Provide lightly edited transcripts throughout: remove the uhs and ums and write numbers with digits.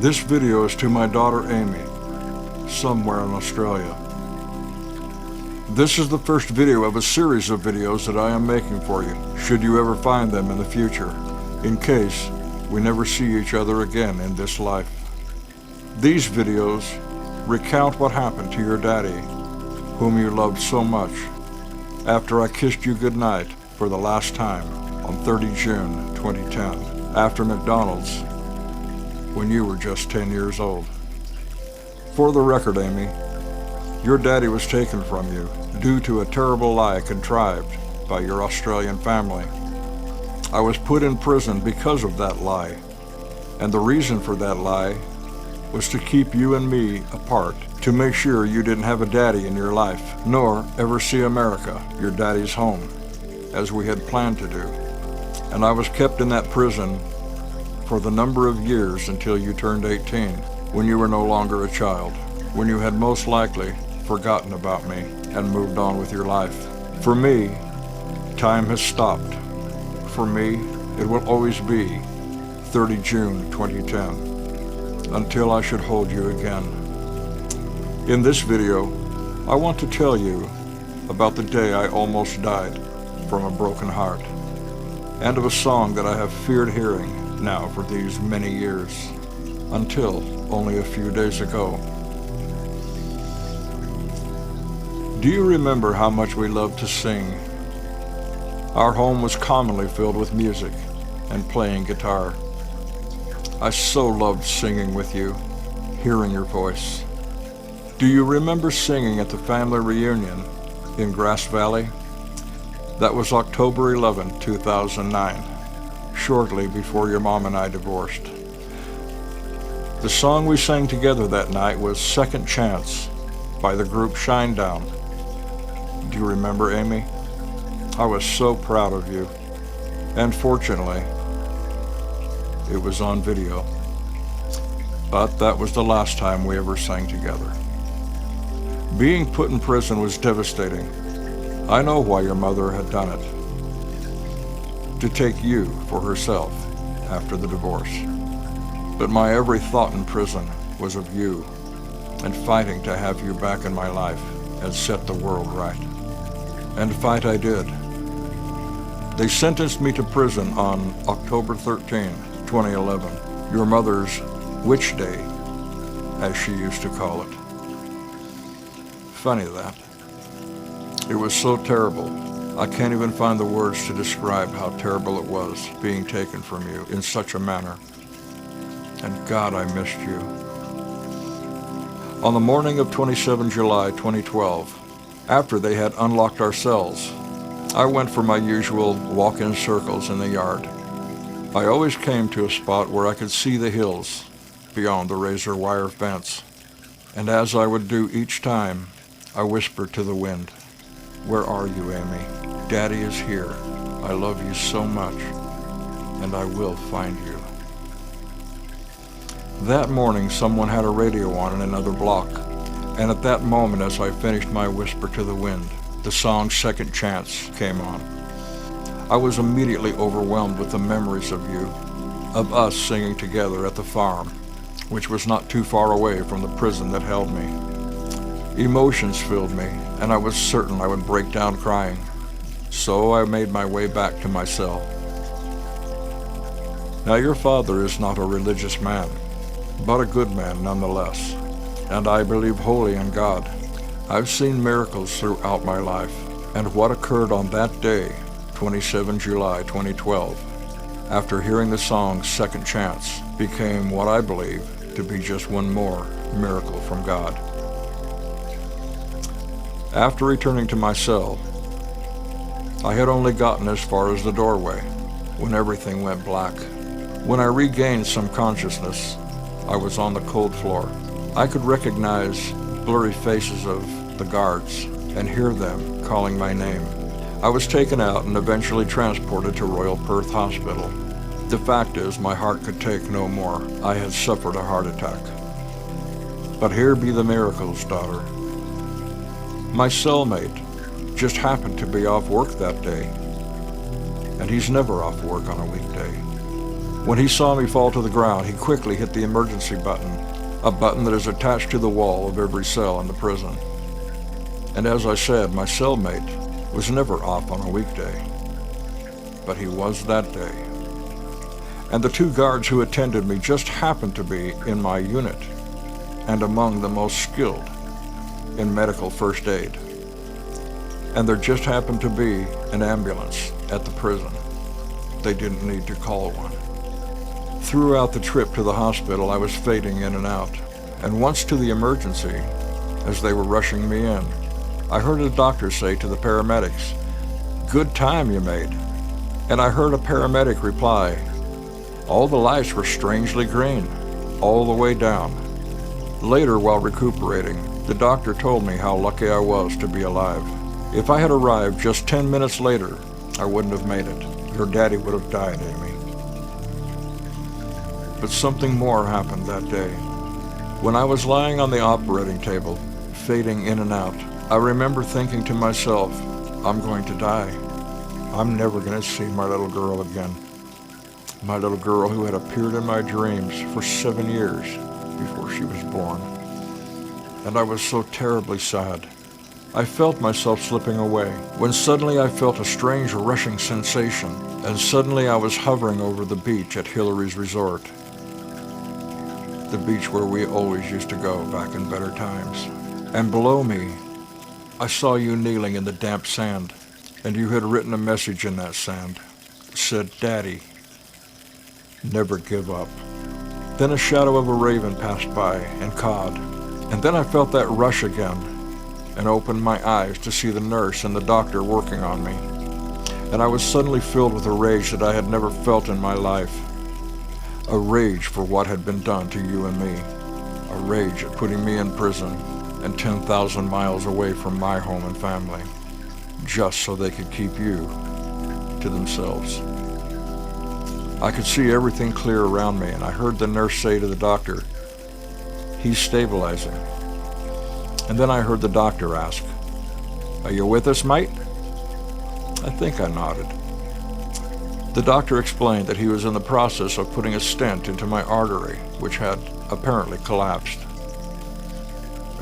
This video is to my daughter Amy, somewhere in Australia. This is the first video of a series of videos that I am making for you, should you ever find them in the future, in case we never see each other again in this life. These videos recount what happened to your daddy, whom you loved so much, after I kissed you goodnight for the last time on 30 June 2010, after McDonald's, when you were just 10 years old. For the record, Amy, your daddy was taken from you due to a terrible lie contrived by your Australian family. I was put in prison because of that lie, and the reason for that lie was to keep you and me apart, to make sure you didn't have a daddy in your life, nor ever see America, your daddy's home, as we had planned to do. And I was kept in that prison for the number of years until you turned 18, when you were no longer a child, when you had most likely forgotten about me and moved on with your life. For me, time has stopped. For me, it will always be 30 June 2010, until I should hold you again. In this video, I want to tell you about the day I almost died from a broken heart, and of a song that I have feared hearing now for these many years, until only a few days ago. Do you remember how much we loved to sing? Our home was commonly filled with music and playing guitar. I so loved singing with you, hearing your voice. Do you remember singing at the family reunion in Grass Valley? That was October 11, 2009. Shortly before your mom and I divorced. The song we sang together that night was Second Chance by the group Shinedown. Do you remember, Amy? I was so proud of you, and fortunately, it was on video. But that was the last time we ever sang together. Being put in prison was devastating. I know why your mother had done it. To take you for herself after the divorce. But my every thought in prison was of you, and fighting to have you back in my life and set the world right. And fight I did. They sentenced me to prison on October 13, 2011, your mother's witch day, as she used to call it. Funny that. It was so terrible. I can't even find the words to describe how terrible it was being taken from you in such a manner. And God, I missed you. On the morning of 27 July 2012, after they had unlocked our cells, I went for my usual walk-in circles in the yard. I always came to a spot where I could see the hills beyond the razor wire fence. And as I would do each time, I whispered to the wind, "Where are you, Amy? Daddy is here. I love you so much, and I will find you." That morning, someone had a radio on in another block, and at that moment, as I finished my whisper to the wind, the song Second Chance came on. I was immediately overwhelmed with the memories of you, of us singing together at the farm, which was not too far away from the prison that held me. Emotions filled me, and I was certain I would break down crying. So I made my way back to my cell. Now your father is not a religious man, but a good man nonetheless, and I believe wholly in God. I've seen miracles throughout my life, and what occurred on that day, 27 July 2012, after hearing the song Second Chance, became what I believe to be just one more miracle from God. After returning to my cell, I had only gotten as far as the doorway when everything went black. When I regained some consciousness, I was on the cold floor. I could recognize blurry faces of the guards and hear them calling my name. I was taken out and eventually transported to Royal Perth Hospital. The fact is, my heart could take no more. I had suffered a heart attack. But here be the miracles, daughter. My cellmate just happened to be off work that day, and he's never off work on a weekday. When he saw me fall to the ground, he quickly hit the emergency button, a button that is attached to the wall of every cell in the prison. And as I said, my cellmate was never off on a weekday, but he was that day. And the 2 guards who attended me just happened to be in my unit and among the most skilled in medical first aid. And there just happened to be an ambulance at the prison. They didn't need to call one. Throughout the trip to the hospital, I was fading in and out. And once to the emergency, as they were rushing me in, I heard a doctor say to the paramedics, "Good time you made." And I heard a paramedic reply, "All the lights were strangely green, all the way down." Later, while recuperating, the doctor told me how lucky I was to be alive. If I had arrived just 10 minutes later, I wouldn't have made it. Your daddy would have died, Amy. But something more happened that day. When I was lying on the operating table, fading in and out, I remember thinking to myself, I'm going to die. I'm never going to see my little girl again. My little girl who had appeared in my dreams for 7 years before she was born. And I was so terribly sad. I felt myself slipping away, when suddenly I felt a strange rushing sensation, and suddenly I was hovering over the beach at Hillary's resort. The beach where we always used to go back in better times. And below me, I saw you kneeling in the damp sand, and you had written a message in that sand. It said, "Daddy, never give up." Then a shadow of a raven passed by and cawed, and then I felt that rush again, and opened my eyes to see the nurse and the doctor working on me. And I was suddenly filled with a rage that I had never felt in my life. A rage for what had been done to you and me. A rage at putting me in prison and 10,000 miles away from my home and family, just so they could keep you to themselves. I could see everything clear around me, and I heard the nurse say to the doctor, "He's stabilizing." And then I heard the doctor ask, "Are you with us, mate?" I think I nodded. The doctor explained that he was in the process of putting a stent into my artery, which had apparently collapsed.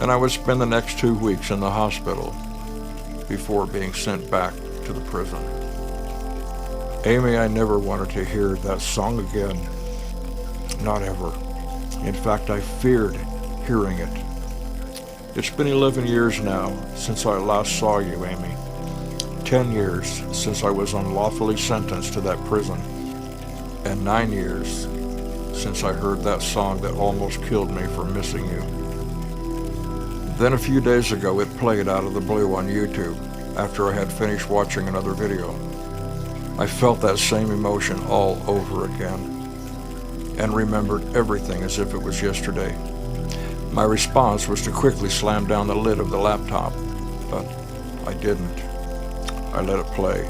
And I would spend the next 2 weeks in the hospital before being sent back to the prison. Amy, I never wanted to hear that song again. Not ever. In fact, I feared hearing it. It's been 11 years now since I last saw you, Amy. 10 years since I was unlawfully sentenced to that prison. And 9 years since I heard that song that almost killed me for missing you. Then a few days ago it played out of the blue on YouTube after I had finished watching another video. I felt that same emotion all over again and remembered everything as if it was yesterday. My response was to quickly slam down the lid of the laptop, but I didn't. I let it play,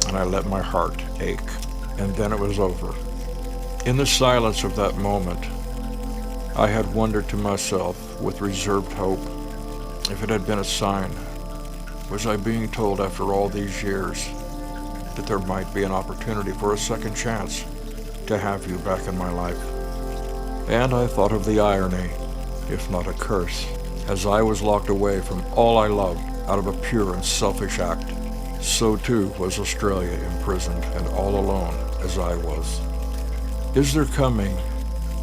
and I let my heart ache, and then it was over. In the silence of that moment, I had wondered to myself with reserved hope if it had been a sign. Was I being told after all these years that there might be an opportunity for a second chance to have you back in my life? And I thought of the irony, if not a curse, as I was locked away from all I loved out of a pure and selfish act. So too was Australia imprisoned and all alone as I was. Is there coming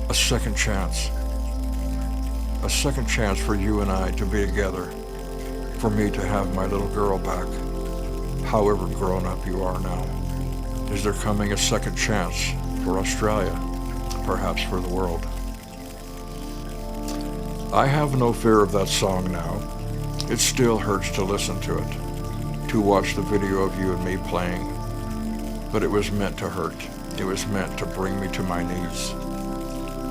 a second chance? A second chance for you and I to be together, for me to have my little girl back, however grown up you are now. Is there coming a second chance for Australia, perhaps for the world? I have no fear of that song now. It still hurts to listen to it, to watch the video of you and me playing. But it was meant to hurt. It was meant to bring me to my knees,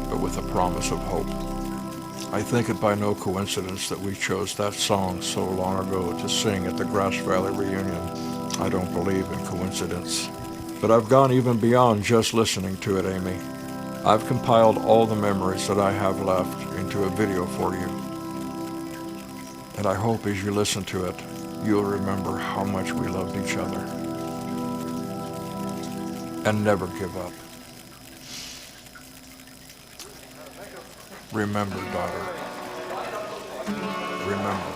but with a promise of hope. I think it by no coincidence that we chose that song so long ago to sing at the Grass Valley reunion. I don't believe in coincidence. But I've gone even beyond just listening to it, Amy. I've compiled all the memories that I have left into a video for you. And I hope as you listen to it, you'll remember how much we loved each other. And never give up. Remember, daughter. Remember.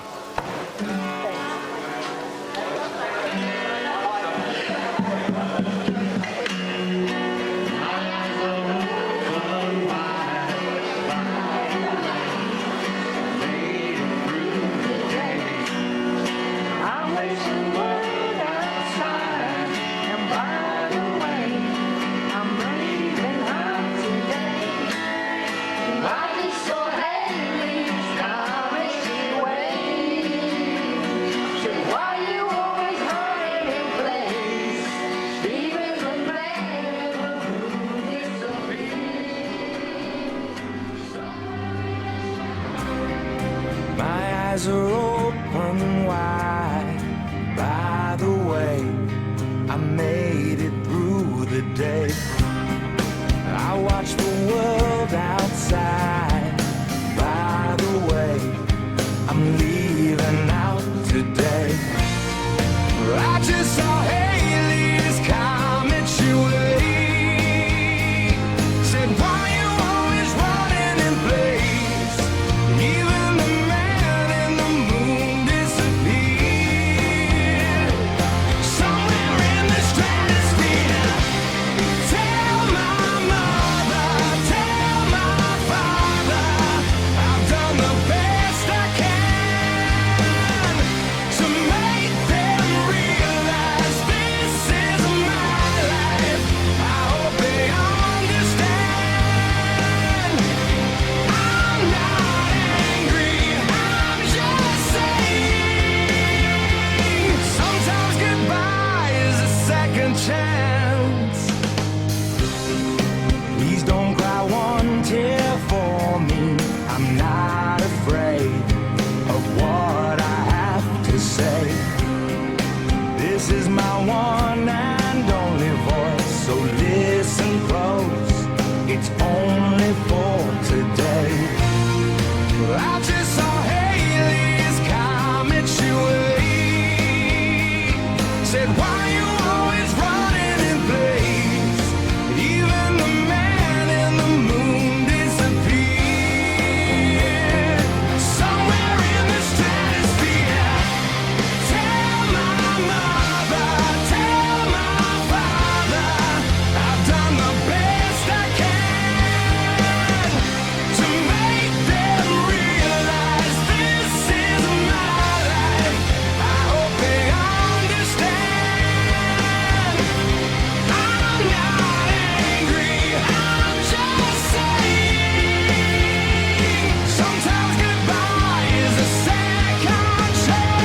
Eyes are open wide. By the way, I made it through the day. I watched the world outside. By the way, I'm leaving out today. I just saw Haley's comments your way. Said, why you always running in place? Even the man in the moon disappeared. Somewhere in the stratosphere. Tell my mother, tell my father, I've done the best I can to make them realize this is my life. I hope they understand. I'm not angry, I'm just saying, sometimes goodbye is a second chance. Please don't cry one tear for me. I'm not afraid of what I have to say. This is my one and only voice, so listen close. It's only for today. I just saw Haley's comments your way. Said, why you always running in place? Even the man in the moon disappeared. Somewhere in the stratosphere. Tell my mother, tell my father, I've done the best I can to make them realize this is my life. I hope they understand. I'm not angry, I'm just saying, sometimes goodbye is a second chance.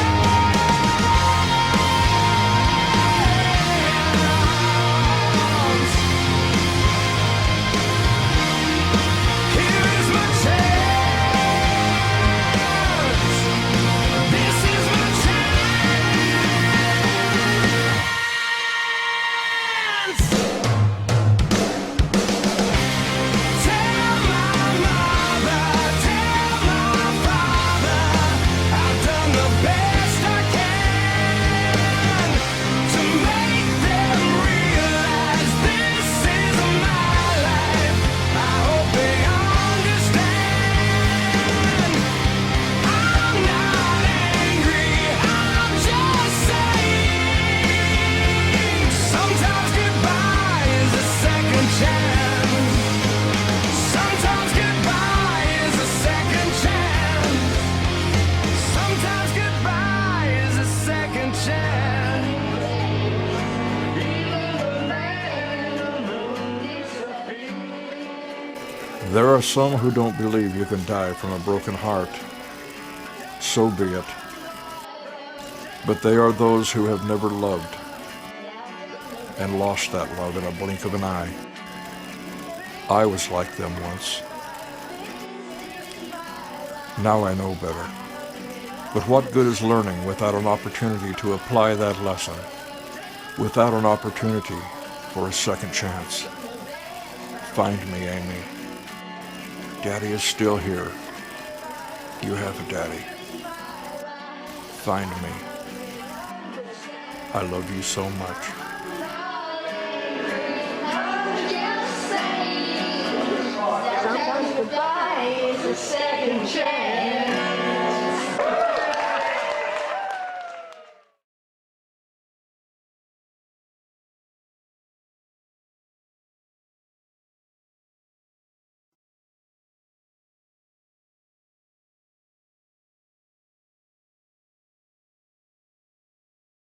Here is my chance. This is my chance. Tell my mother, tell my father, I've done the best I can to make them realize this is my life. I hope they understand. I'm not angry, I'm just saying, sometimes goodbye is a second chance. Sometimes goodbye is a second chance. Sometimes goodbye is a second chance. There are some who don't believe you can die from a broken heart. So be it. But they are those who have never loved and lost that love in a blink of an eye. I was like them once. Now I know better. But what good is learning without an opportunity to apply that lesson? Without an opportunity for a second chance? Find me, Amy. Daddy is still here. You have a daddy. Find me. I love you so much. Sometimes goodbye is a second chance.